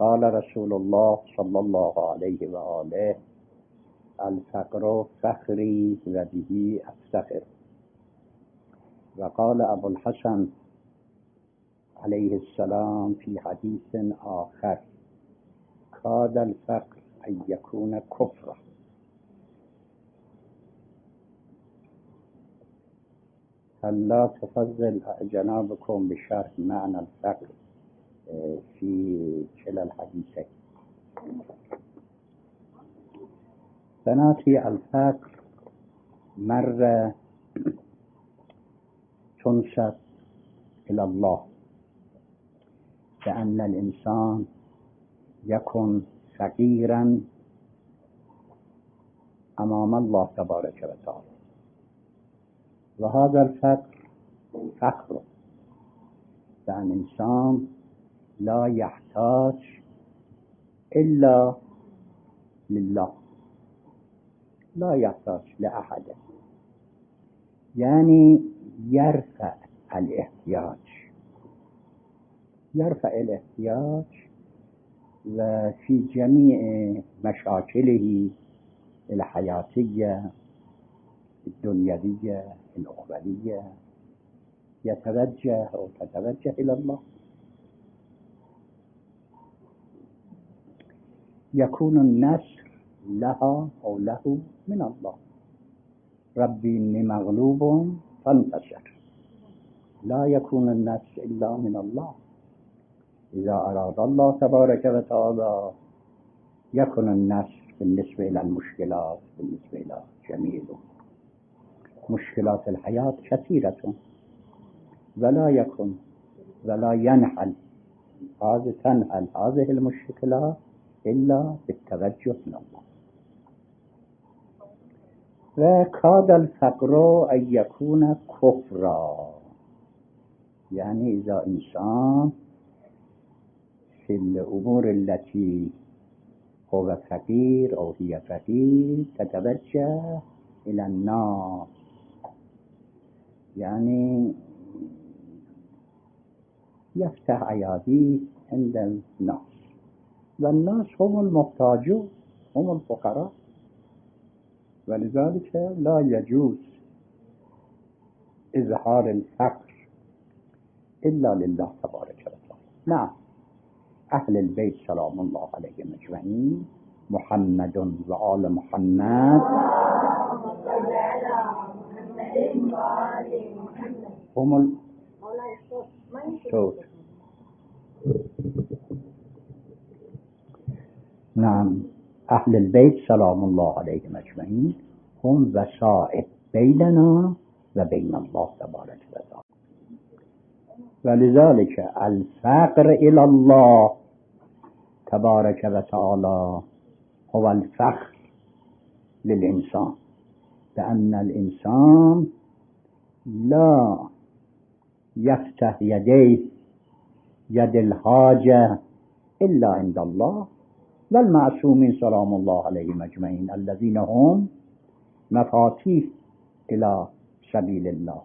قال رسول الله صلى الله عليه وآله: الفقر فخري وبه أفتخر. وقال أبو الحسن عليه السلام في حديث آخر: كاد الفقر أن يكون كفرا. هل لا تفضل جنابكم بشرح معنى الفقر في كلا الحديثين؟ بناتي، الفقر مرة تنسب إلى الله، بأن الإنسان يكون فقيرا أمام الله تبارك وتعالى، وهذا الفقر فخر، بأن الإنسان لا يحتاج إلا لله، لا يحتاج لأحد، يعني يرفع الاحتياج وفي جميع مشاكله الحياتية الدنيوية الأخروية يتوجه أو تتوجه إلى الله. يكون النصر لها أو له من الله. ربي إني مغلوب فانتصر. لا يكون النصر إلا من الله. إذا أراد الله تبارك وتعالى يكون النصر بالنسبة إلى المشكلات، بالنسبة إلى جميع مشكلات الحياة كثيرة، ولا ينحل هذه المشكلات إلا بالتوجه من الله. وكاد الفقر أن يكون كفرا، يعني إذا إنسان في الأمور التي هو فقير أو هي فقير تتوجه إلى الناس، يعني يفتح أياديه عند الناس، والناس هم المحتاجون، هم الفقراء، ولذلك لا يجوز إظهار الفقر إلا لله تبارك وتعالى. نعم، أهل البيت سلام الله عليهم أجمعين، محمد وآل محمد هم نعم، أهل البيت سلام الله عليهم أجمعين هم وسائط بيننا وبين الله تبارك وتعالى. ولذلك الفقر إلى الله تبارك وتعالى هو الفخر للإنسان، لأن الإنسان لا يفتح يديه يد الحاجة إلا عند الله والمعصومين سلام الله عليهم أجمعين، الذين هم مفاتيح إلى سبيل الله.